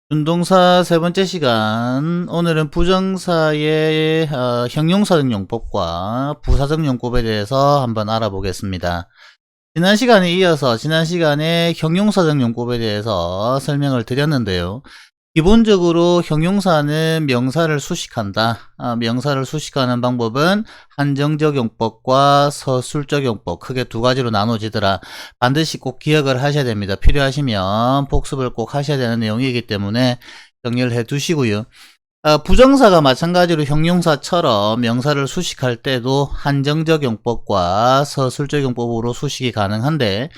준동사 세 번째 시간. 오늘은 부정사의 형용사적 용법과 부사적 용법에 대해서 한번 알아보겠습니다. 지난 시간에 이어서 지난 시간에 형용사적 용법에 대해서 설명을 드렸는데요. 기본적으로 형용사는 명사를 수식한다. 명사를 수식하는 방법은 한정적 용법과 서술적 용법, 크게 두 가지로 나눠지더라. 반드시 꼭 기억을 하셔야 됩니다. 필요하시면 복습을 꼭 하셔야 되는 내용이기 때문에 정리를 해 두시고요. 부정사가 마찬가지로 형용사처럼 명사를 수식할 때도 한정적 용법과 서술적 용법으로 수식이 가능한데,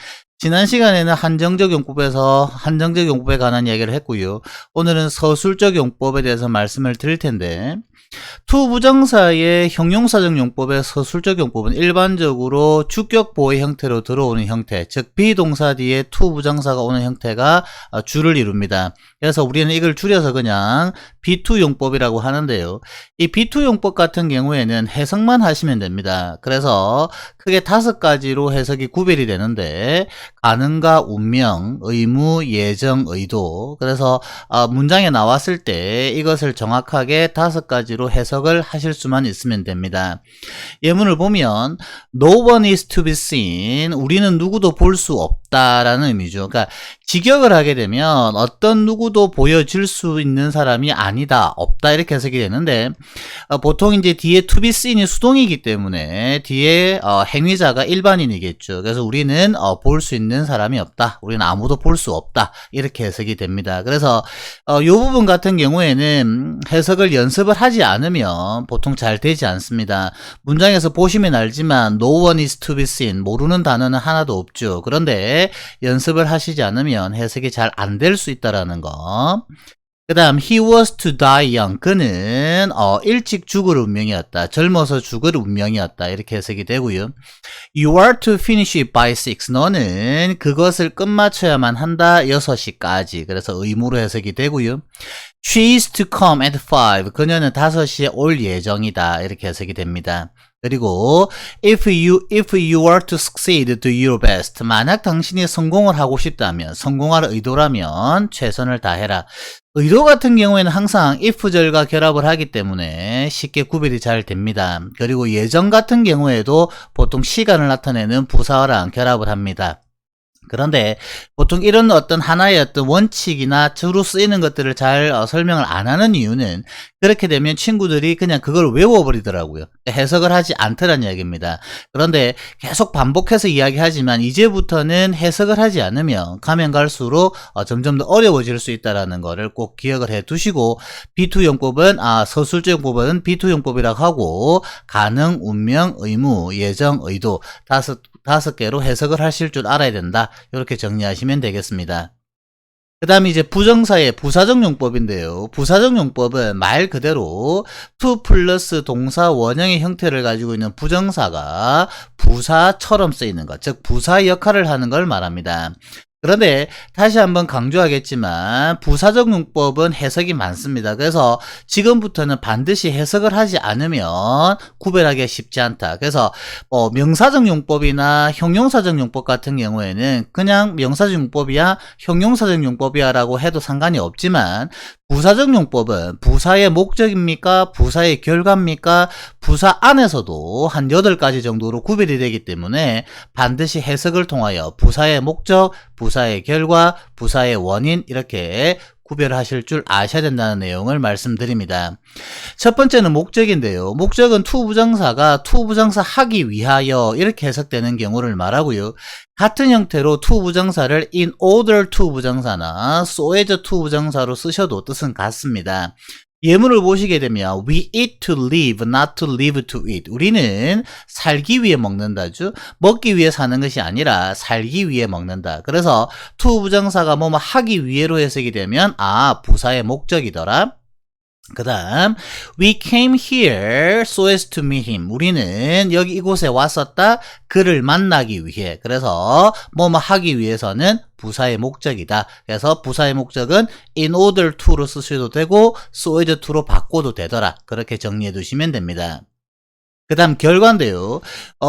지난 시간에는 한정적 용법에 관한 이야기를 했고요. 오늘은 서술적 용법에 대해서 말씀을 드릴 텐데, 투부정사의 형용사적 용법의 서술적 용법은 일반적으로 주격 보의 형태로 들어오는 형태, 즉 비동사 뒤에 투부정사가 오는 형태가 주를 이룹니다. 그래서 우리는 이걸 줄여서 그냥 B2 용법이라고 하는데요. 이 B2 용법 같은 경우에는 해석만 하시면 됩니다. 그래서 크게 5가지로 해석이 구별이 되는데, 가능과 운명, 의무, 예정, 의도. 그래서 문장에 나왔을 때 이것을 정확하게 5가지로 해석을 하실 수만 있으면 됩니다. 예문을 보면 No one is to be seen. 우리는 누구도 볼 수 없다라는 의미죠. 그러니까 직역을 하게 되면 어떤 누구도 보여줄 수 있는 사람이 아니다, 없다, 이렇게 해석이 되는데, 보통 이제 뒤에 to be seen이 수동이기 때문에 뒤에 행위자가 일반인이겠죠. 그래서 우리는 볼 수 있는 사람이 없다, 우리는 아무도 볼 수 없다, 이렇게 해석이 됩니다. 그래서 이 부분 같은 경우에는 해석을 연습을 하지 않으면 보통 잘 되지 않습니다. 문장에서 보시면 알지만 no one is to be seen, 모르는 단어는 하나도 없죠. 그런데 연습을 하시지 않으면 해석이 잘 안 될 수 있다라는 거. 그 다음 he was to die young. 그는 일찍 죽을 운명이었다, 젊어서 죽을 운명이었다, 이렇게 해석이 되고요. You are to finish it by 6. 너는 그것을 끝마쳐야만 한다, 6시까지. 그래서 의무로 해석이 되고요. She is to come at 5. 그녀는 5시에 올 예정이다, 이렇게 해석이 됩니다. 그리고 if you are to succeed, do your best. 만약 당신이 성공을 하고 싶다면, 성공할 의도라면 최선을 다해라. 의도 같은 경우에는 항상 if절과 결합을 하기 때문에 쉽게 구별이 잘 됩니다. 그리고 예정 같은 경우에도 보통 시간을 나타내는 부사어랑 결합을 합니다. 그런데 보통 이런 어떤 하나의 어떤 원칙이나 주로 쓰이는 것들을 잘 설명을 안 하는 이유는, 그렇게 되면 친구들이 그냥 그걸 외워버리더라고요. 해석을 하지 않더란 이야기입니다. 그런데 계속 반복해서 이야기하지만 이제부터는 해석을 하지 않으면 가면 갈수록 점점 더 어려워질 수 있다는 거를 꼭 기억을 해 두시고, B2 용법은 서술적 용법은 B2 용법이라고 하고, 가능, 운명, 의무, 예정, 의도 다섯 개로 해석을 하실 줄 알아야 된다, 이렇게 정리하시면 되겠습니다. 그 다음에 이제 부정사의 부사적 용법인데요. 부사적 용법은 말 그대로 to 플러스 동사 원형의 형태를 가지고 있는 부정사가 부사처럼 쓰이는 것, 즉 부사 역할을 하는 걸 말합니다. 그런데 다시 한번 강조하겠지만 부사적 용법은 해석이 많습니다. 그래서 지금부터는 반드시 해석을 하지 않으면 구별하기가 쉽지 않다. 그래서 명사적 용법이나 형용사적 용법 같은 경우에는 그냥 명사적 용법이야, 형용사적 용법이야 라고 해도 상관이 없지만, 부사적 용법은 부사의 목적입니까, 부사의 결과입니까, 부사 안에서도 한 8가지 정도로 구별이 되기 때문에 반드시 해석을 통하여 부사의 목적, 부사의 결과, 부사의 원인, 이렇게 구별하실 줄 아셔야 된다는 내용을 말씀드립니다. 첫 번째는 목적인데요. 목적은 투부정사가 투부정사 하기 위하여, 이렇게 해석되는 경우를 말하고요. 같은 형태로 투부정사를 in order to 부정사나 so as to 부정사로 쓰셔도 뜻은 같습니다. 예문을 보시게 되면 we eat to live, not to live to eat. 우리는 살기 위해 먹는다죠. 먹기 위해 사는 것이 아니라 살기 위해 먹는다. 그래서 to 부정사가 뭐뭐 하기 위해로 해석이 되면 부사의 목적이더라. 그 다음 we came here so as to meet him. 우리는 여기 이곳에 왔었다, 그를 만나기 위해. 그래서 뭐뭐 하기 위해서는 부사의 목적이다. 그래서 부사의 목적은 in order to로 쓰셔도 되고 so as to로 바꿔도 되더라. 그렇게 정리해 두시면 됩니다. 그 다음 결과인데요.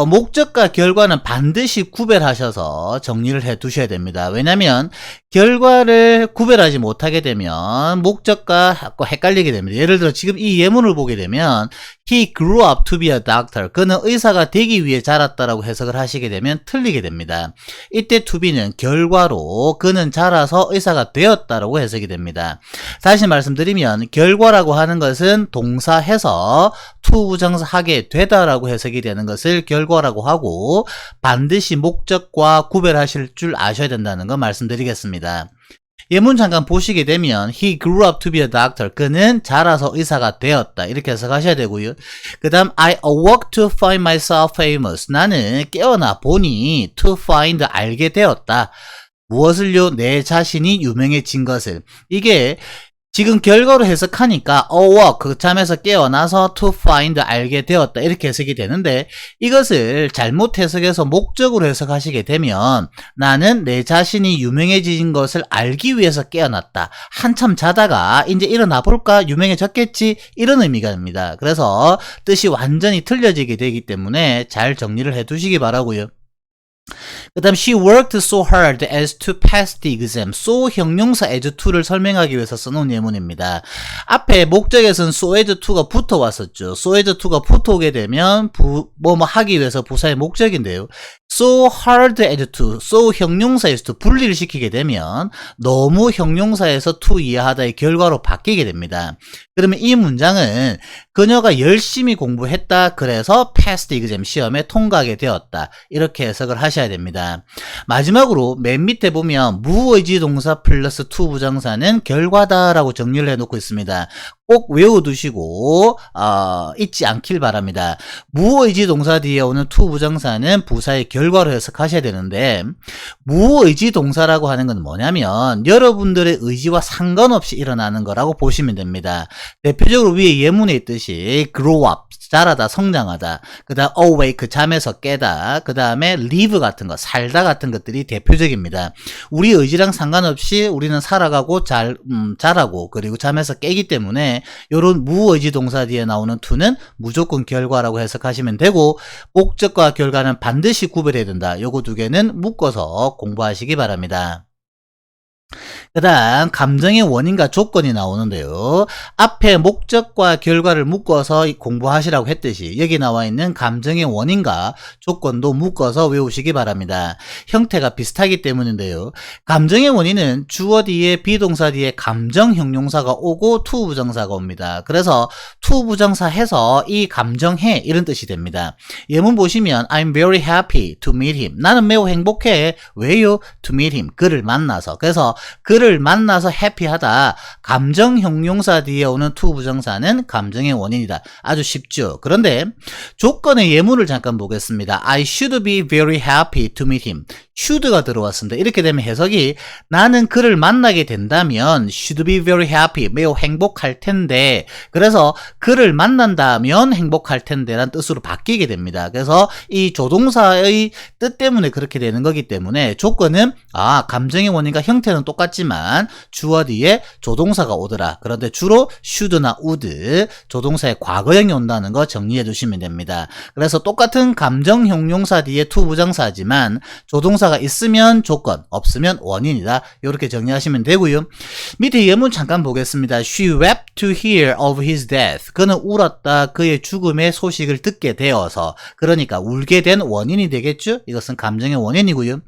목적과 결과는 반드시 구별하셔서 정리를 해 두셔야 됩니다. 왜냐면 결과를 구별하지 못하게 되면 목적과 헷갈리게 됩니다. 예를 들어 지금 이 예문을 보게 되면 He grew up to be a doctor. 그는 의사가 되기 위해 자랐다라고 해석을 하시게 되면 틀리게 됩니다. 이때 to be는 결과로 그는 자라서 의사가 되었다라고 해석이 됩니다. 다시 말씀드리면 결과라고 하는 것은 동사해서 to 부정사 하게 되다라고 해석이 되는 것을 결과라고 하고 반드시 목적과 구별하실 줄 아셔야 된다는 거 말씀드리겠습니다. 예문 잠깐 보시게 되면 He grew up to be a doctor. 그는 자라서 의사가 되었다. 이렇게 해석하셔야 되고요. 그 다음 I awoke to find myself famous. 나는 깨어나 보니 to find 알게 되었다. 무엇을요? 내 자신이 유명해진 것을. 이게 지금 결과로 해석하니까 awoke 그 잠에서 깨어나서 to find 알게 되었다 이렇게 해석이 되는데 이것을 잘못 해석해서 목적으로 해석하시게 되면 나는 내 자신이 유명해진 것을 알기 위해서 깨어났다. 한참 자다가 이제 일어나 볼까 유명해졌겠지 이런 의미가 됩니다. 그래서 뜻이 완전히 틀려지게 되기 때문에 잘 정리를 해 두시기 바라고요. 그 다음 she worked so hard as to pass the exam. so 형용사 as to를 설명하기 위해서 써놓은 예문입니다. 앞에 목적에서는 so as to가 붙어 왔었죠. so as to가 붙어 오게 되면 뭐 하기 위해서 부사의 목적인데요. so hard as to, so 형용사에서 분리를 시키게 되면 너무 형용사에서 to 이해하다의 결과로 바뀌게 됩니다. 그러면 이 문장은 그녀가 열심히 공부했다. 그래서 pass the exam 시험에 통과하게 되었다. 이렇게 해석을 하셔야 됩니다. 마지막으로 맨 밑에 보면 무의지 동사 플러스 to 부정사는 결과다라고 정리를 해놓고 있습니다. 꼭 외워두시고 잊지 않길 바랍니다. 무의지 동사 뒤에 오는 to 부정사는 부사의 결과로 해석하셔야 되는데 무의지 동사라고 하는 건 뭐냐면 여러분들의 의지와 상관없이 일어나는 거라고 보시면 됩니다. 대표적으로 위에 예문에 있듯이 grow up 자라다 성장하다 그 다음 awake 잠에서 깨다 그 다음에 live 같은 거 살다 같은 것들이 대표적입니다. 우리 의지랑 상관없이 우리는 살아가고 자라고 그리고 잠에서 깨기 때문에 이런 무의지 동사 뒤에 나오는 to는 무조건 결과라고 해석하시면 되고 목적과 결과는 반드시 구별해야 된다. 요거 두 개는 묶어서 공부하시기 바랍니다. 그 다음 감정의 원인과 조건이 나오는데요. 앞에 목적과 결과를 묶어서 공부하시라고 했듯이 여기 나와 있는 감정의 원인과 조건도 묶어서 외우시기 바랍니다. 형태가 비슷하기 때문인데요. 감정의 원인은 주어 뒤에 비동사 뒤에 감정 형용사가 오고 to 부정사가 옵니다. 그래서 to 부정사 해서 이 감정해 이런 뜻이 됩니다. 예문 보시면 I'm very happy to meet him. 나는 매우 행복해. 왜요? To meet him. 그를 만나서. 그래서 그를 만나서 해피하다. 감정 형용사 뒤에 오는 to 부정사는 감정의 원인이다. 아주 쉽죠. 그런데 조건의 예문을 잠깐 보겠습니다. I should be very happy to meet him. should가 들어왔습니다. 이렇게 되면 해석이 나는 그를 만나게 된다면 should be very happy. 매우 행복할 텐데 그래서 그를 만난다면 행복할 텐데 라는 뜻으로 바뀌게 됩니다. 그래서 이 조동사의 뜻 때문에 그렇게 되는 거기 때문에 조건은 감정의 원인과 형태는 똑같지만 주어 뒤에 조동사가 오더라. 그런데 주로 should나 would 조동사의 과거형이 온다는 거 정리해 두시면 됩니다. 그래서 똑같은 감정 형용사 뒤에 to 부정사지만 조동사가 있으면 조건, 없으면 원인이다. 이렇게 정리하시면 되고요. 밑에 예문 잠깐 보겠습니다. She wept to hear of his death. 그는 울었다. 그의 죽음의 소식을 듣게 되어서. 그러니까 울게 된 원인이 되겠죠? 이것은 감정의 원인이고요.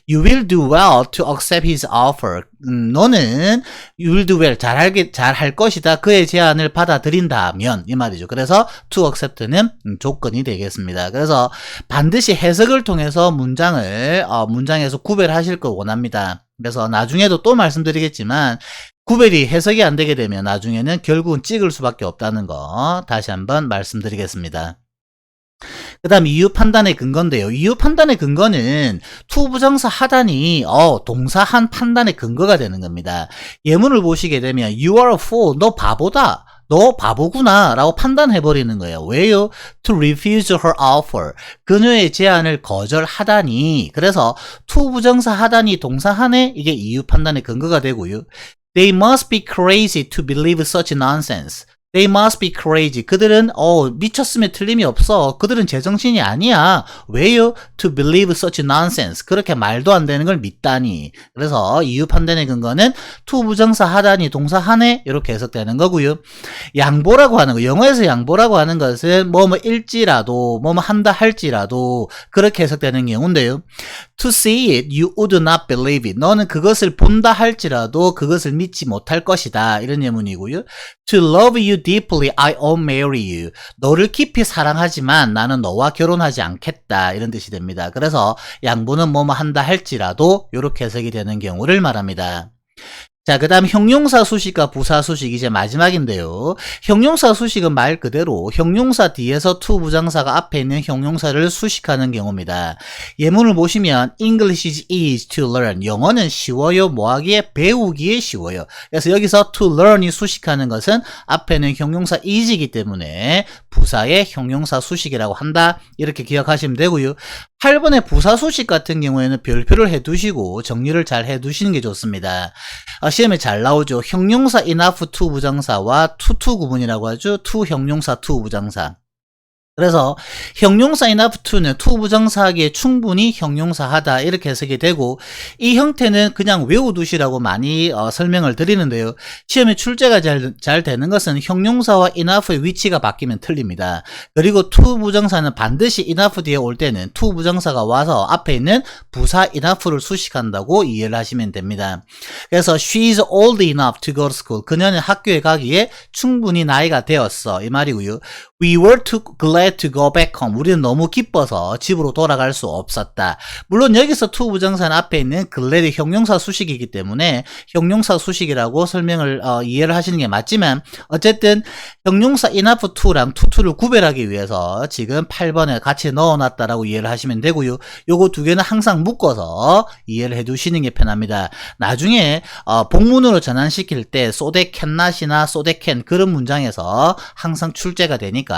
You will do well to accept his offer. 너는 you will do well 잘할 것이다. 그의 제안을 받아들인다면 이 말이죠. 그래서 to accept는 조건이 되겠습니다. 그래서 반드시 해석을 통해서 문장에서 구별하실 걸 원합니다. 그래서 나중에도 또 말씀드리겠지만 구별이 해석이 안 되게 되면 나중에는 결국은 찍을 수밖에 없다는 거 다시 한번 말씀드리겠습니다. 그 다음 이유 판단의 근거인데요. 이유 판단의 근거는 to 부정사 하단이 동사 한 판단의 근거가 되는 겁니다. 예문을 보시게 되면 you are a fool. 너 바보다. 너 바보구나 라고 판단해버리는 거예요. 왜요? To refuse her offer. 그녀의 제안을 거절하다니. 그래서 to 부정사 하다니 동사 한에 이게 이유 판단의 근거가 되고요. They must be crazy to believe such nonsense. They must be crazy. 그들은 미쳤으면 틀림이 없어. 그들은 제정신이 아니야. 왜요? To believe such nonsense. 그렇게 말도 안 되는 걸 믿다니. 그래서 이유 판단의 근거는 to 부정사 하다니 동사 하네 이렇게 해석되는 거고요. 양보라고 하는 거, 영어에서 양보라고 하는 것은 일지라도 한다 할지라도 그렇게 해석되는 경우인데요. To see it, you would not believe it. 너는 그것을 본다 할지라도 그것을 믿지 못할 것이다. 이런 예문이고요. To love you deeply, I won't marry you. 너를 깊이 사랑하지만 나는 너와 결혼하지 않겠다. 이런 뜻이 됩니다. 그래서 양보는 한다 할지라도 이렇게 해석이 되는 경우를 말합니다. 자, 그 다음 형용사 수식과 부사 수식 이제 마지막인데요. 형용사 수식은 말 그대로 형용사 뒤에서 to 부정사가 앞에 있는 형용사를 수식하는 경우입니다. 예문을 보시면 English is easy to learn. 영어는 쉬워요. 뭐하기에? 배우기에 쉬워요. 그래서 여기서 to learn이 수식하는 것은 앞에는 형용사 is이기 때문에 부사의 형용사 수식이라고 한다. 이렇게 기억하시면 되고요. 8번의 부사 수식 같은 경우에는 별표를 해두시고 정리를 잘 해두시는 게 좋습니다. 시험에 잘 나오죠. 형용사 enough to 부정사와 to 구분이라고 하죠. to 형용사 to 부정사. 그래서 형용사 enough to는 to 부정사하기에 충분히 형용사하다 이렇게 해석이 되고 이 형태는 그냥 외워두시라고 많이 설명을 드리는데요. 시험에 출제가 잘 되는 것은 형용사와 enough의 위치가 바뀌면 틀립니다. 그리고 to 부정사는 반드시 enough 뒤에 올 때는 to 부정사가 와서 앞에 있는 부사 enough를 수식한다고 이해를 하시면 됩니다. 그래서 she's old enough to go to school. 그녀는 학교에 가기에 충분히 나이가 되었어 이 말이고요. We were too glad to go back home. 우리는 너무 기뻐서 집으로 돌아갈 수 없었다. 물론 여기서 to 부정사는 앞에 있는 glad 형용사 수식이기 때문에 형용사 수식이라고 설명을 이해를 하시는 게 맞지만 어쨌든 형용사 enough to랑 to를 구별하기 위해서 지금 8번에 같이 넣어놨다라고 이해를 하시면 되고요. 요거 두 개는 항상 묶어서 이해를 해두시는 게 편합니다. 나중에 복문으로 전환시킬 때 so they cannot이나 so they can 그런 문장에서 항상 출제가 되니까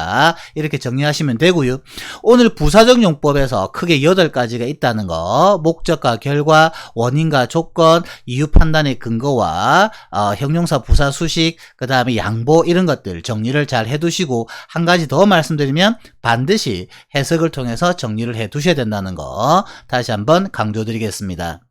이렇게 정리하시면 되고요. 오늘 부사적 용법에서 크게 8가지가 있다는 거, 목적과 결과, 원인과 조건, 이유 판단의 근거와 형용사 부사 수식, 그 다음에 양보 이런 것들 정리를 잘 해두시고 한 가지 더 말씀드리면 반드시 해석을 통해서 정리를 해두셔야 된다는 거 다시 한번 강조드리겠습니다.